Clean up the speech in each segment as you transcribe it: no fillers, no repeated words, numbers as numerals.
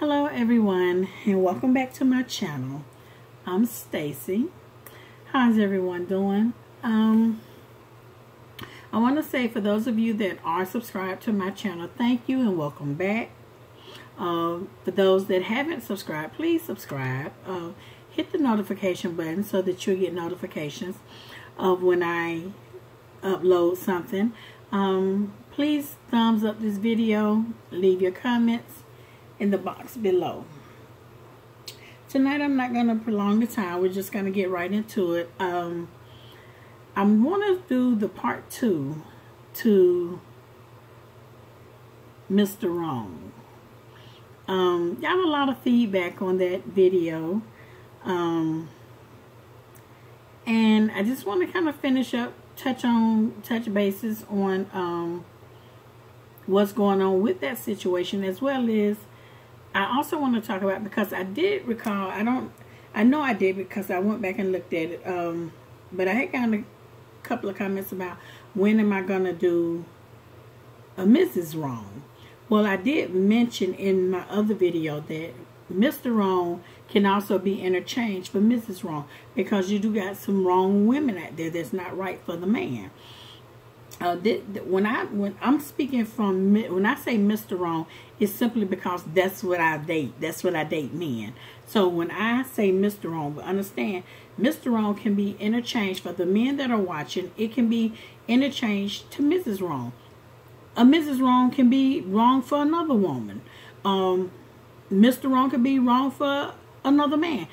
Hello everyone, and welcome back to my channel. I'm Stacy. How's everyone doing? I want to say, for those of you that are subscribed to my channel, thank you and welcome back. For those that haven't subscribed, please subscribe. Hit the notification button so that you'll get notifications of when I upload something. Please thumbs up this video, leave your comments in the box below. Tonight I'm not going to prolong the time. We're just going to get right into it. I'm going to do the part 2 to Mr. Wrong. Got a lot of feedback on that video. And I just want to kind of finish up, touch bases on what's going on with that situation, as well as I also want to talk about, because I did recall, I know I did because I went back and looked at it, but I had gotten a couple of comments about when am I going to do a Mrs. Wrong. Well, I did mention in my other video that Mr. Wrong can also be interchanged for Mrs. Wrong, because you do got some wrong women out there that's not right for the man. When I'm speaking from, when I say Mr. Wrong, it's simply because that's what I date. That's what I date, men. So when I say Mr. Wrong, but understand, Mr. Wrong can be interchanged for the men that are watching. It can be interchanged to Mrs. Wrong. A Mrs. Wrong can be wrong for another woman. Mr. Wrong can be wrong for another man.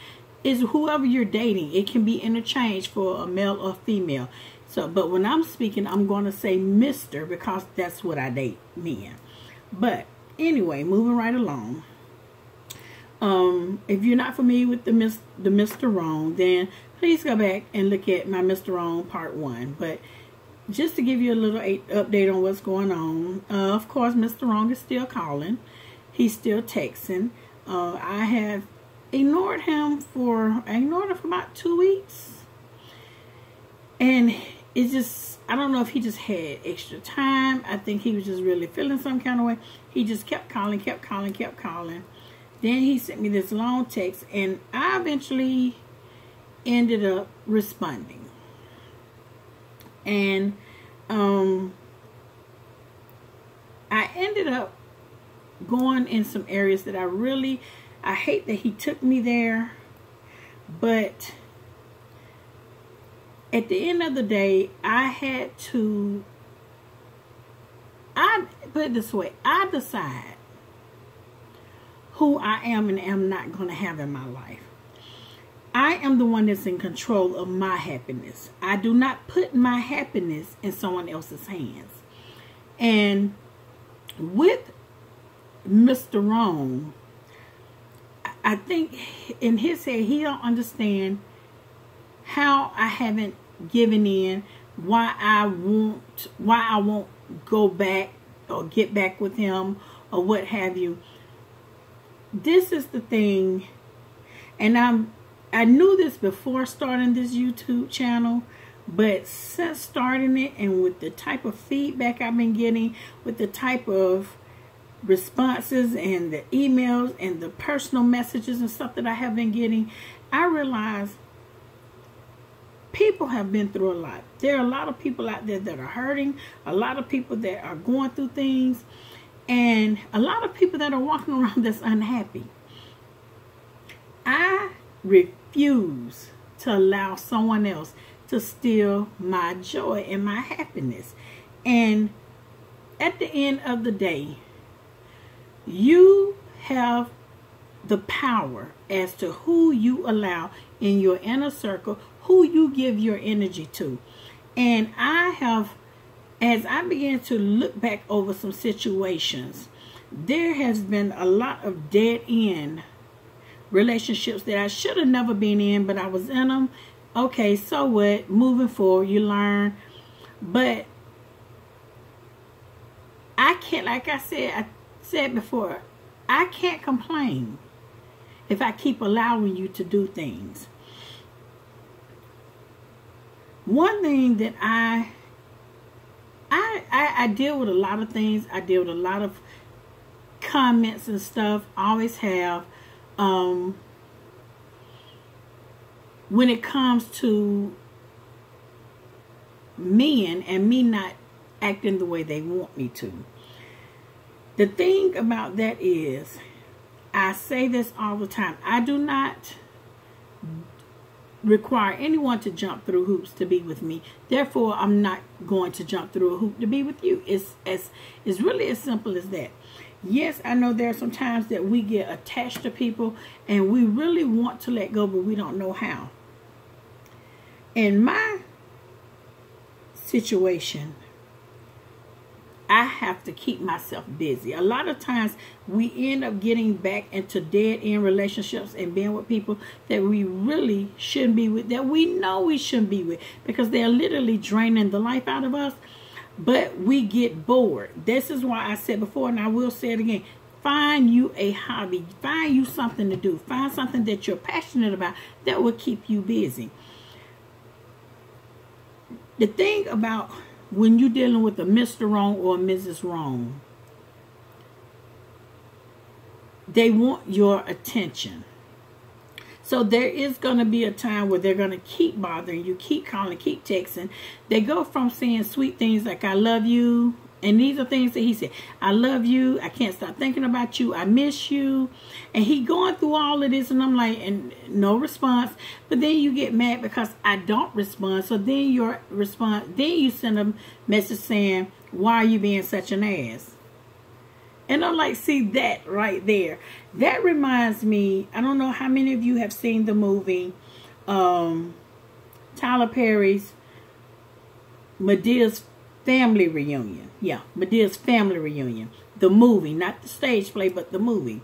It's whoever you're dating. It can be interchanged for a male or female. So, but when I'm speaking, I'm going to say Mr. because that's what I date, men. But anyway, moving right along. If you're not familiar with the Mr. Wrong, then please go back and look at my Mr. Wrong part 1. But just to give you a little update on what's going on, of course, Mr. Wrong is still calling. He's still texting. I have ignored him for about 2 weeks. And it's just, I don't know if he just had extra time. I think he was just really feeling some kind of way. He just kept calling. Then he sent me this long text, and I eventually ended up responding. And I ended up going in some areas that I hate that he took me there, but at the end of the day, I put it this way, I decide who I am and am not going to have in my life. I am the one that's in control of my happiness. I do not put my happiness in someone else's hands. And with Mr. Wrong, I think in his head, he don't understand how I haven't given in, why I won't go back or get back with him or what have you. This is the thing, and I knew this before starting this YouTube channel, but since starting it, and with the type of feedback I've been getting, with the type of responses and the emails and the personal messages and stuff that I have been getting, I realized people have been through a lot. There are a lot of people out there that are hurting, a lot of people that are going through things, and a lot of people that are walking around that's unhappy. I refuse to allow someone else to steal my joy and my happiness. And at the end of the day, you have the power as to who you allow in your inner circle, who you give your energy to. And I have, as I began to look back over some situations, there has been a lot of dead end relationships that I should have never been in, but I was in them. Okay, so what? Moving forward, you learn. But I can't, like I said before, I can't complain if I keep allowing you to do things. One thing that I deal with a lot of things. I deal with a lot of comments and stuff. I always have. When it comes to men and me not acting the way they want me to. The thing about that is, I say this all the time. I do not require anyone to jump through hoops to be with me. Therefore, I'm not going to jump through a hoop to be with you. It's really as simple as that. Yes, I know there are some times that we get attached to people and we really want to let go, but we don't know how. In my situation, I have to keep myself busy. A lot of times we end up getting back into dead-end relationships and being with people that we really shouldn't be with, that we know we shouldn't be with, because they're literally draining the life out of us. But we get bored. This is why I said before, and I will say it again, find you a hobby. Find you something to do. Find something that you're passionate about that will keep you busy. The thing about when you're dealing with a Mr. Wrong or a Mrs. Wrong, they want your attention. So there is going to be a time where they're going to keep bothering you, keep calling, keep texting. They go from saying sweet things like, I love you. And these are things that he said. I love you. I can't stop thinking about you. I miss you. And he going through all of this. And I'm like, and no response. But then you get mad because I don't respond. So then your response, then you send a message saying, why are you being such an ass? And I'm like, see that right there. That reminds me, I don't know how many of you have seen the movie Tyler Perry's Medea's Family Reunion. Yeah, Medea's Family Reunion. The movie, not the stage play, but the movie,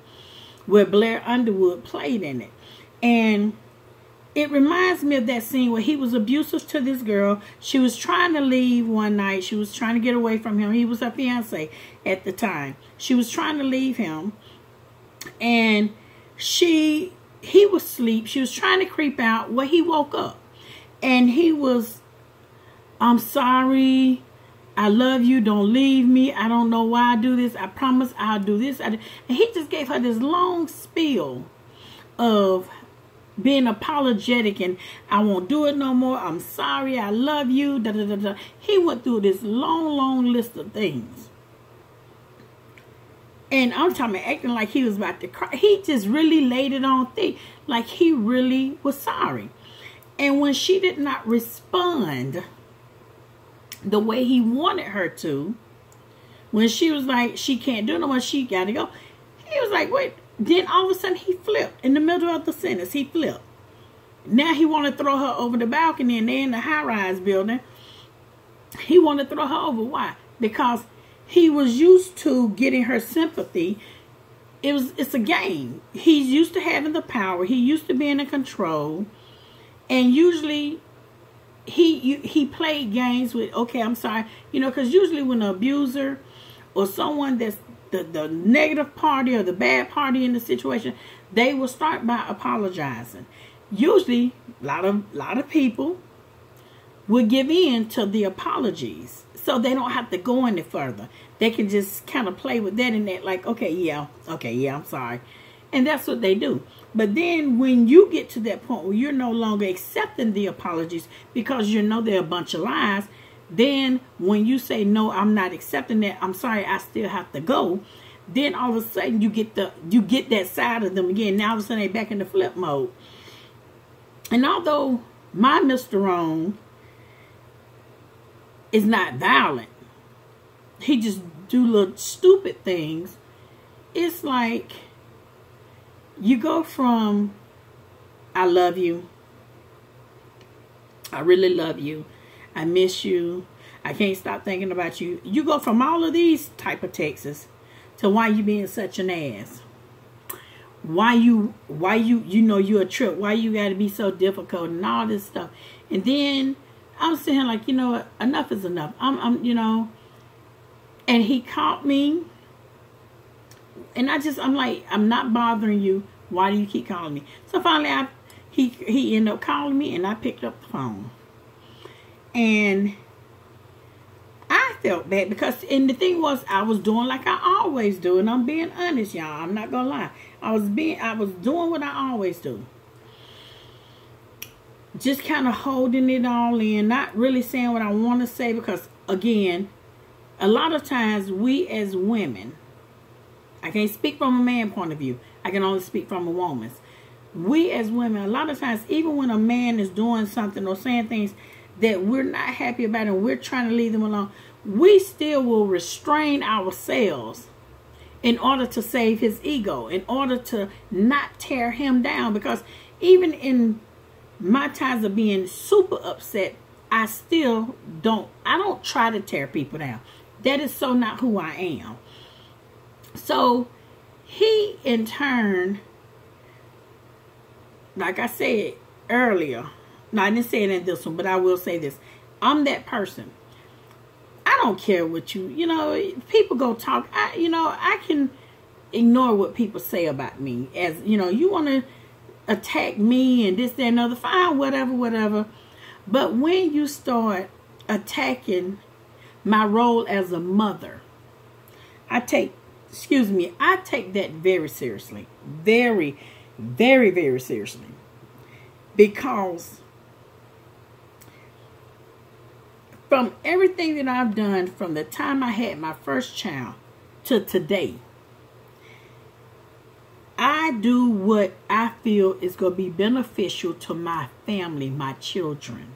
where Blair Underwood played in it. And it reminds me of that scene where he was abusive to this girl. She was trying to leave one night. She was trying to get away from him. He was her fiance at the time. She was trying to leave him. And he was asleep. She was trying to creep out. Well, he woke up. And he was, I'm sorry. I love you. Don't leave me. I don't know why I do this. I promise I'll do this. And he just gave her this long spiel of being apologetic and I won't do it no more. I'm sorry. I love you. Da, da, da, da. He went through this long list of things. And I'm talking about acting like he was about to cry. He just really laid it on thick. Like he really was sorry. And when she did not respond the way he wanted her to, when she was like, she can't do no more, she got to go, he was like, wait. Then all of a sudden he flipped. In the middle of the sentence, he flipped. Now he want to throw her over the balcony and they're in the high-rise building. He want to throw her over. Why? Because he was used to getting her sympathy. It's a game. He's used to having the power. He used to being in control. And usually he played games with, okay, I'm sorry. You know, because usually when an abuser or someone that's the negative party or the bad party in the situation, they will start by apologizing. Usually, a lot of people will give in to the apologies, so they don't have to go any further. They can just kind of play with that and that, like, okay, yeah, I'm sorry, and that's what they do. But then when you get to that point where you're no longer accepting the apologies because you know they're a bunch of lies, then when you say, no, I'm not accepting that, I'm sorry, I still have to go, then all of a sudden you get that side of them again. Now all of a sudden they're back in the flip mode. And although my Mr. Wrong is not violent, he just do little stupid things, it's like you go from, I love you, I really love you, I miss you, I can't stop thinking about you. You go from all of these type of texts to why you being such an ass. Why you know you're a trip. Why you got to be so difficult and all this stuff. And then I'm sitting here like, you know what, enough is enough. I'm you know, and he caught me. And I'm like, I'm not bothering you. Why do you keep calling me? So finally he ended up calling me and I picked up the phone. And I felt bad because, and the thing was, I was doing like I always do, and I'm being honest, y'all. I'm not gonna lie. I was doing what I always do. Just kind of holding it all in, not really saying what I want to say because, again, a lot of times we as women, I can't speak from a man point of view. I can only speak from a woman's. We as women, a lot of times, even when a man is doing something or saying things that we're not happy about and we're trying to leave them alone, we still will restrain ourselves in order to save his ego, in order to not tear him down. Because even in my times of being super upset, I don't try to tear people down. That is so not who I am. So he in turn, like I said earlier, no, I didn't say it in this one, but I will say this. I'm that person. I don't care what people go talk. I can ignore what people say about me. As you want to attack me and this, that, and other, fine, whatever. But when you start attacking my role as a mother, I take that very seriously. Very, very, very seriously. Because from everything that I've done from the time I had my first child to today, I do what I feel is going to be beneficial to my family, my children.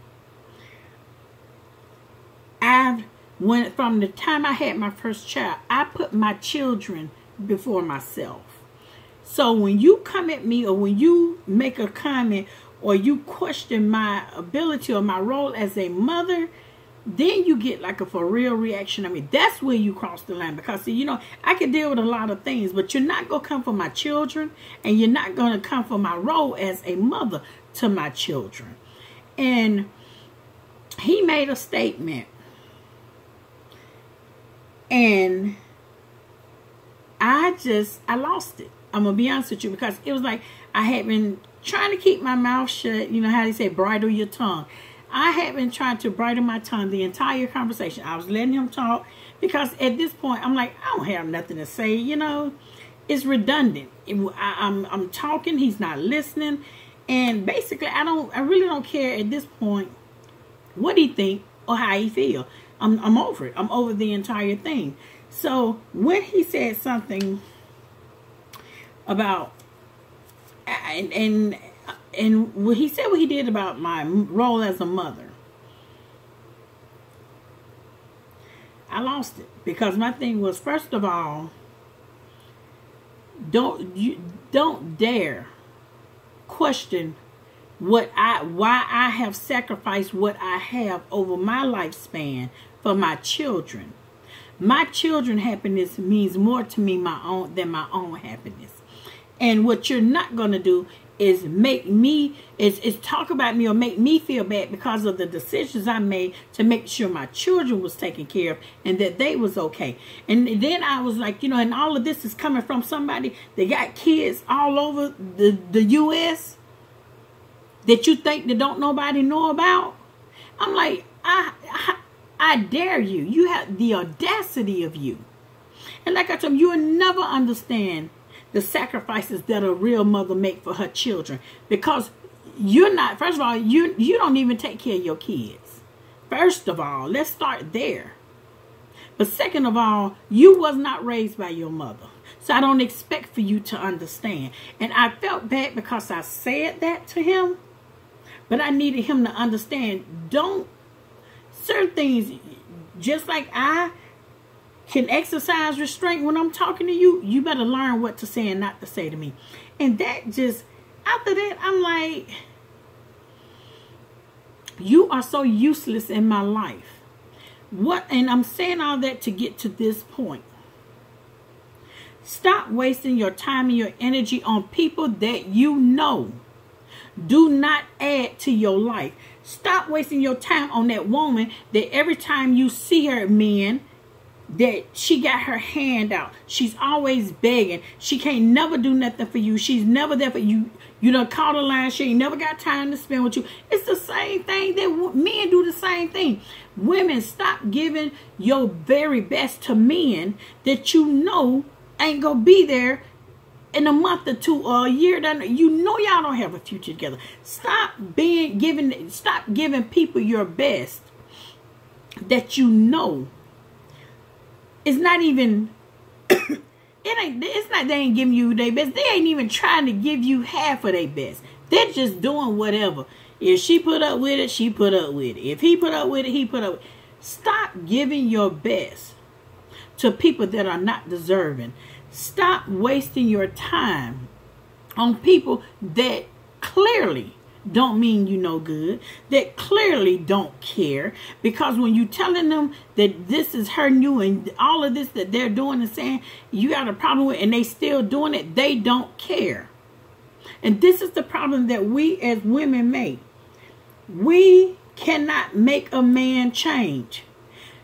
From the time I had my first child, I put my children before myself. So when you come at me or when you make a comment or you question my ability or my role as a mother, then you get like a for real reaction. I mean, that's where you cross the line. Because, see, I can deal with a lot of things, but you're not going to come for my children, and you're not going to come for my role as a mother to my children. And he made a statement, and I lost it. I'm going to be honest with you, because it was like I had been trying to keep my mouth shut. You know how they say, bridle your tongue. I had been trying to bridle my tongue the entire conversation. I was letting him talk because at this point, I'm like, I don't have nothing to say. It's redundant. I'm talking. He's not listening. And basically, I really don't care at this point what he think or how he feel. I'm over it. I'm over the entire thing. So when he said something about, and when he said what he did about my role as a mother, I lost it. Because my thing was, first of all, don't dare question why I have sacrificed what I have over my lifespan for my children. My children's happiness means more to me than my own happiness. And what you're not going to do is talk about me or make me feel bad because of the decisions I made to make sure my children was taken care of and that they was okay. And then I was like, and all of this is coming from somebody that got kids all over the U.S. that you think that don't nobody know about. I'm like, I dare you. You have the audacity of you. And like I told you, you'll never understand the sacrifices that a real mother make for her children, because you're not, first of all, you don't even take care of your kids. First of all, let's start there. But second of all, you was not raised by your mother. So I don't expect for you to understand. And I felt bad because I said that to him, but I needed him to understand, certain things, just like I can exercise restraint when I'm talking to you, you better learn what to say and not to say to me. And that just, after that, I'm like, you are so useless in my life. And I'm saying all that to get to this point. Stop wasting your time and your energy on people that you know do not add to your life. Stop wasting your time on that woman that every time you see her, men, that she got her hand out. She's always begging. She can't never do nothing for you. She's never there for you. You done caught a line. She ain't never got time to spend with you. It's the same thing that men do the same thing. Women, stop giving your very best to men that you know ain't gonna be there in a month or two or a year. You know y'all don't have a future together. Stop giving people your best that you know it's not even it's not they ain't giving you their best. They ain't even trying to give you half of their best. They're just doing whatever. If she put up with it, she put up with it. If he put up with it, he put up with it. Stop giving your best to people that are not deserving. Stop wasting your time on people that clearly don't mean you no good, that clearly don't care. Because when you telling them that this is hurting you and all of this that they're doing and saying you got a problem with, and they still doing it, they don't care. And this is the problem that we as women make. We cannot make a man change.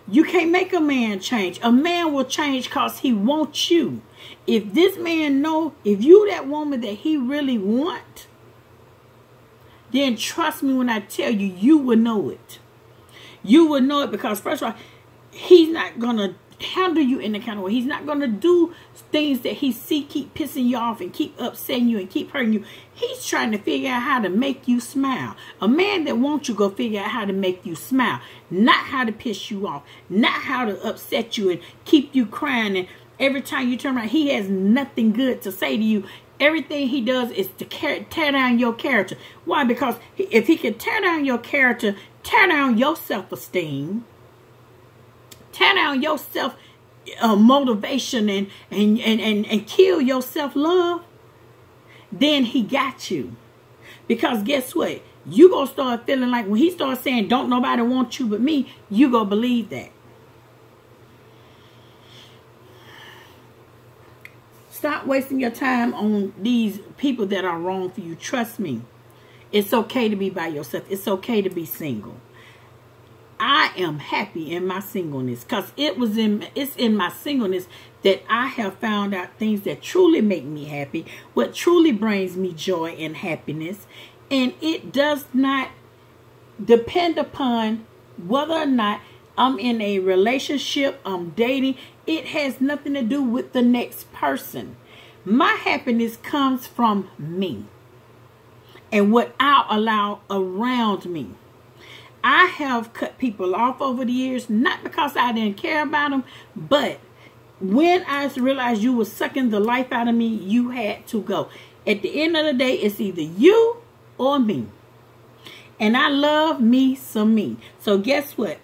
You can't make a man change. A man will change because he wants you. If this man know, if you that woman that he really want, then trust me when I tell you, you will know it. You will know it because first of all, he's not going to handle you in the kind of way. He's not going to do things that he see keep pissing you off and keep upsetting you and keep hurting you. He's trying to figure out how to make you smile. A man that wants you go figure out how to make you smile, not how to piss you off, not how to upset you and keep you crying. And every time you turn around, he has nothing good to say to you. Everything he does is to tear down your character. Why? Because if he can tear down your character, tear down your self-esteem, tear down your self motivation and kill your self-love, then he got you. Because guess what? You gonna start feeling like when he starts saying don't nobody want you but me, you gonna believe that. Stop wasting your time on these people that are wrong for you. Trust me. It's okay to be by yourself. It's okay to be single. I am happy in my singleness because it's in my singleness that I have found out things that truly make me happy, what truly brings me joy and happiness. And it does not depend upon whether or not I'm in a relationship, I'm dating. It has nothing to do with the next person. My happiness comes from me and what I allow around me. I have cut people off over the years, not because I didn't care about them, but when I realized you were sucking the life out of me, you had to go. At the end of the day, it's either you or me. And I love me some me. So guess what?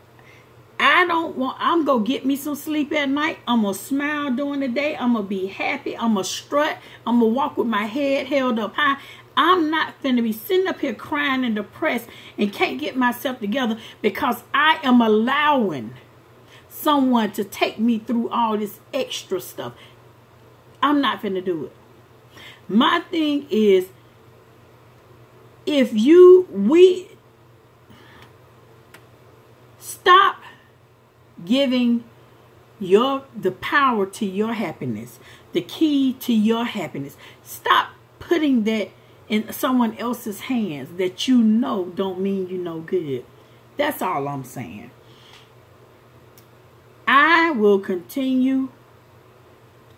I'm going to get me some sleep at night. I'm going to smile during the day. I'm going to be happy. I'm going to strut. I'm going to walk with my head held up high. I'm not going to be sitting up here crying and depressed and can't get myself together because I am allowing someone to take me through all this extra stuff. I'm not going to do it. My thing is, we stop giving the power to your happiness, the key to your happiness. Stop putting that in someone else's hands that you know don't mean you no good. That's all I'm saying. I will continue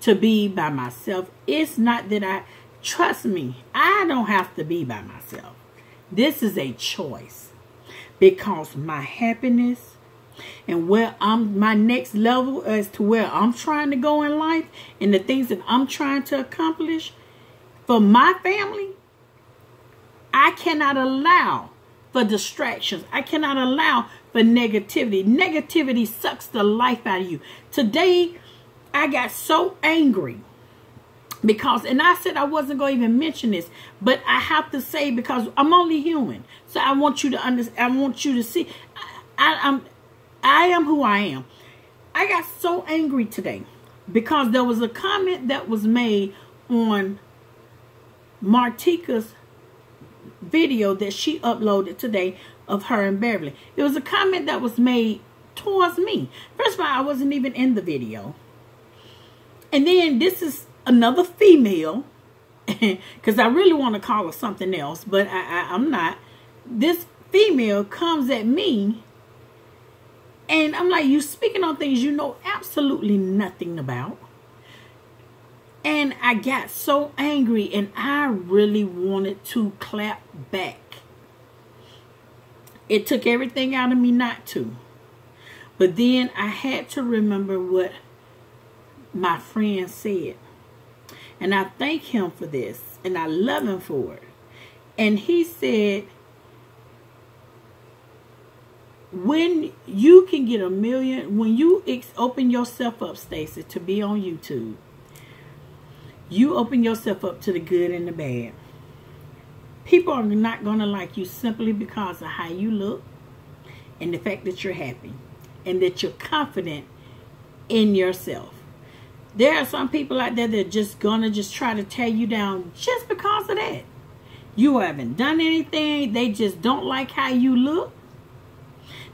to be by myself. It's not that trust me, I don't have to be by myself. This is a choice because my happiness and where my next level as to where I'm trying to go in life and the things that I'm trying to accomplish for my family, I cannot allow for distractions. I cannot allow for negativity. Negativity sucks the life out of you. Today, I got so angry because, and I said I wasn't going to even mention this, but I have to say because I'm only human. So I want you to understand. I want you to see. I am who I am. I got so angry today because there was a comment that was made on Martika's video that she uploaded today of her and Beverly. It was a comment that was made towards me. First of all, I wasn't even in the video. And then this is another female, because I really want to call her something else, but I'm not. This female comes at me, and I'm like, you speaking on things you know absolutely nothing about. And I got so angry, and I really wanted to clap back. It took everything out of me not to. But then I had to remember what my friend said. And I thank him for this. And I love him for it. And he said, when you can get 1 million, when you open yourself up, Stacy, to be on YouTube, you open yourself up to the good and the bad. People are not going to like you simply because of how you look and the fact that you're happy and that you're confident in yourself. There are some people out there that are just going to just try to tear you down just because of that. You haven't done anything. They just don't like how you look.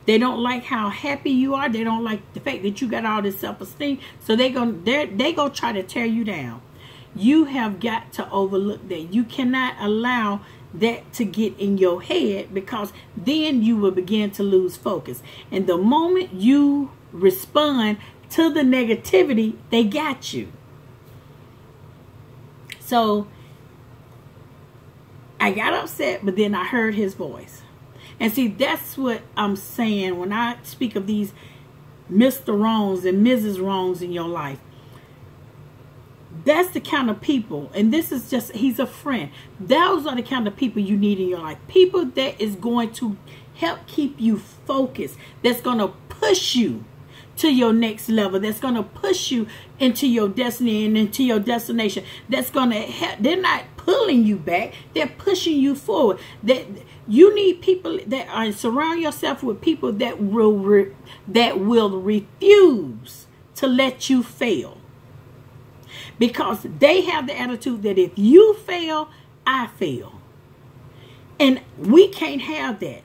They don't like how happy you are. They don't like the fact that you got all this self-esteem. So they go try to tear you down. You have got to overlook that. You cannot allow that to get in your head, because then you will begin to lose focus. And the moment you respond to the negativity, they got you. So I got upset, but then I heard his voice. And see, that's what I'm saying when I speak of these Mr. Wrongs and Mrs. Wrongs in your life. That's the kind of people, and this is just, he's a friend. Those are the kind of people you need in your life. People that is going to help keep you focused. That's going to push you to your next level. That's going to push you into your destiny and into your destination. That's going to help. They're not pulling you back. They're pushing you forward. That you need people that are, surround yourself with people that will refuse to let you fail. Because they have the attitude that if you fail, I fail. And we can't have that.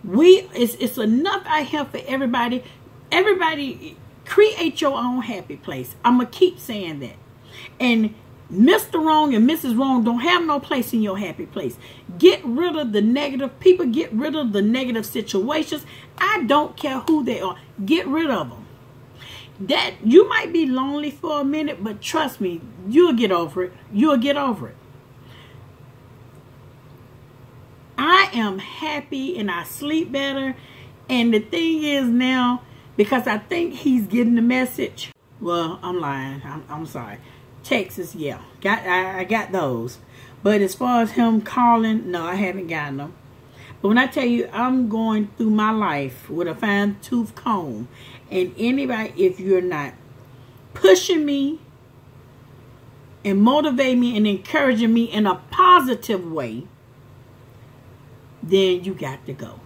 It's enough out here for everybody. Everybody, create your own happy place. I'm going to keep saying that. And Mr. Wrong and Mrs. Wrong don't have no place in your happy place. Get rid of the negative people. Get rid of the negative situations. I don't care who they are. Get rid of them. That you might be lonely for a minute, but trust me, you'll get over it. You'll get over it. I am happy and I sleep better. And the thing is now, because I think he's getting the message. Well, I'm lying. I'm sorry. Texas, yeah. I got those. But as far as him calling, no, I haven't gotten them. But when I tell you, I'm going through my life with a fine-tooth comb. And anybody, if you're not pushing me and motivating me and encouraging me in a positive way, then you got to go.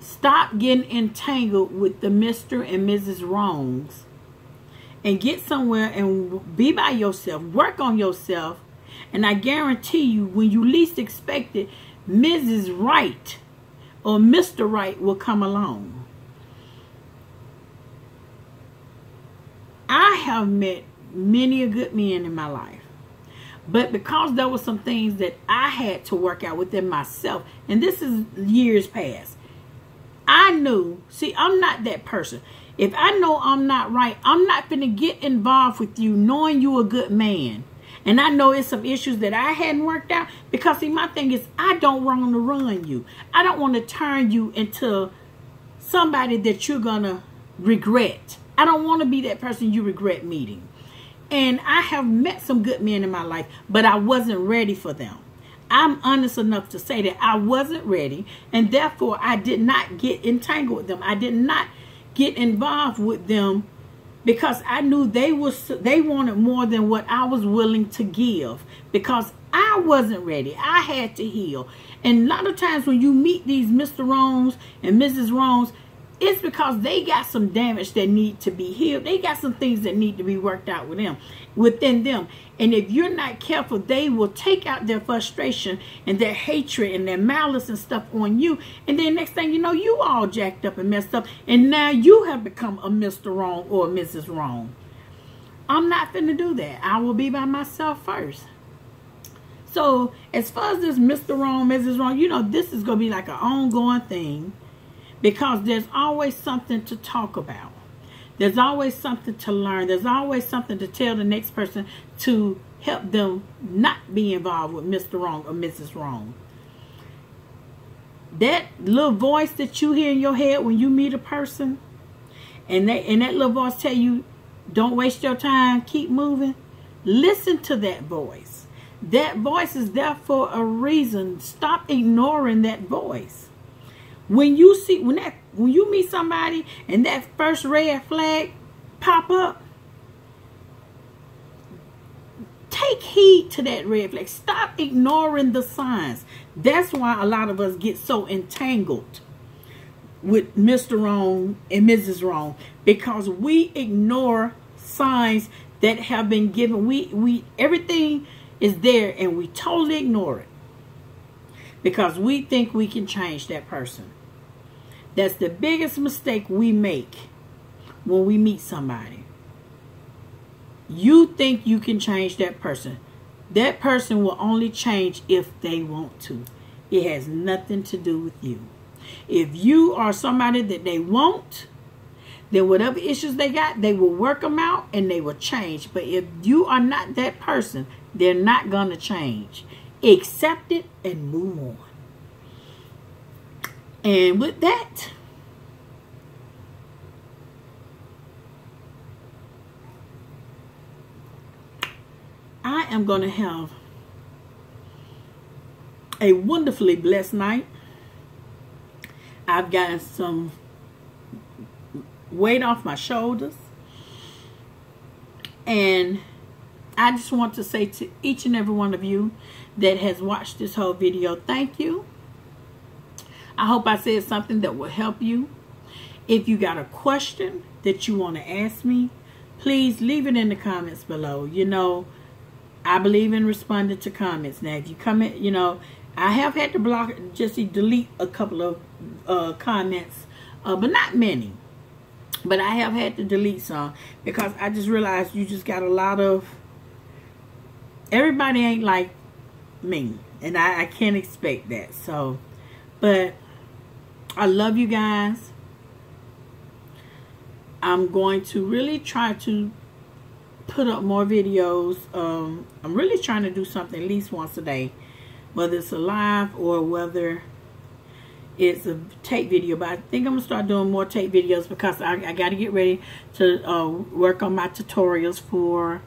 Stop getting entangled with the Mr. and Mrs. Wrongs and get somewhere and be by yourself. Work on yourself. And I guarantee you, when you least expect it, Mrs. Right or Mr. Right will come along. I have met many a good men in my life. But because there were some things that I had to work out within myself, and this is years past, I knew, see, I'm not that person. If I know I'm not right, I'm not going to get involved with you knowing you're a good man. And I know it's some issues that I hadn't worked out. Because, see, my thing is, I don't want to run you. I don't want to turn you into somebody that you're going to regret. I don't want to be that person you regret meeting. And I have met some good men in my life, but I wasn't ready for them. I'm honest enough to say that I wasn't ready, and therefore I did not get entangled with them. I did not get involved with them because I knew they wanted more than what I was willing to give, because I wasn't ready. I had to heal. And a lot of times when you meet these Mr. Wrongs and Mrs. Wrongs, it's because they got some damage that need to be healed. They got some things that need to be worked out within them. And if you're not careful, they will take out their frustration and their hatred and their malice and stuff on you. And then next thing you know, you all jacked up and messed up. And now you have become a Mr. Wrong or a Mrs. Wrong. I'm not finna do that. I will be by myself first. So as far as this Mr. Wrong, Mrs. Wrong, you know, this is going to be like an ongoing thing. Because there's always something to talk about. There's always something to learn. There's always something to tell the next person to help them not be involved with Mr. Wrong or Mrs. Wrong. That little voice that you hear in your head when you meet a person, and that little voice tell you, don't waste your time, keep moving. Listen to that voice. That voice is there for a reason. Stop ignoring that voice. When you meet somebody and that first red flag pop up, take heed to that red flag. Stop ignoring the signs. That's why a lot of us get so entangled with Mr. Wrong and Mrs. Wrong, because we ignore signs that have been given. We everything is there and we totally ignore it because we think we can change that person. That's the biggest mistake we make when we meet somebody. You think you can change that person. That person will only change if they want to. It has nothing to do with you. If you are somebody that they want, then whatever issues they got, they will work them out and they will change. But if you are not that person, they're not going to change. Accept it and move on. And with that, I am going to have a wonderfully blessed night. I've gotten some weight off my shoulders. And I just want to say to each and every one of you that has watched this whole video, thank you. I hope I said something that will help you. If you got a question that you want to ask me, please leave it in the comments below. You know, I believe in responding to comments. Now, if you comment, you know, I have had to block, just delete a couple of comments, but not many. But I have had to delete some because I just realized you just got a lot of, everybody ain't like me. And I can't expect that. So, but I love you guys. I'm going to really try to put up more videos. I'm really trying to do something at least once a day, whether it's a live or whether it's a tape video. But I think I'm gonna start doing more tape videos because I got to get ready to work on my tutorials for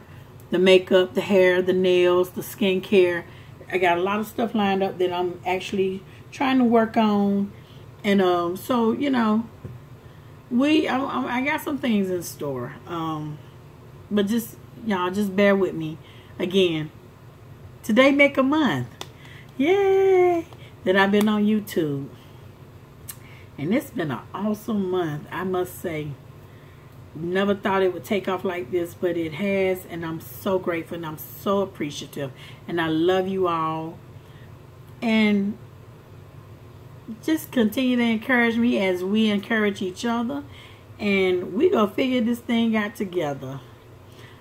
the makeup, the hair, the nails, the skincare. I got a lot of stuff lined up that I'm actually trying to work on. And so, you know, I got some things in store. But just, y'all, just bear with me. Again, today make a month. Yay! That I've been on YouTube. And it's been an awesome month, I must say. Never thought it would take off like this, but it has. And I'm so grateful and I'm so appreciative. And I love you all. And just continue to encourage me as we encourage each other. And we gonna figure this thing out together.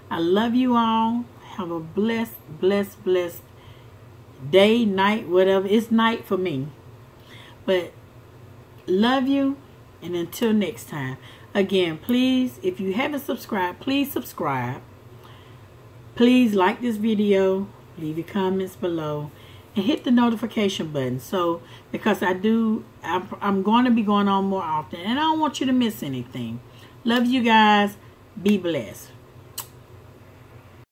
I love you all. Have a blessed, blessed, blessed day, night, whatever. It's night for me. But love you. And until next time. Again, please, if you haven't subscribed, please subscribe. Please like this video. Leave your comments below. And hit the notification button. So, because I'm going to be going on more often. And I don't want you to miss anything. Love you guys. Be blessed.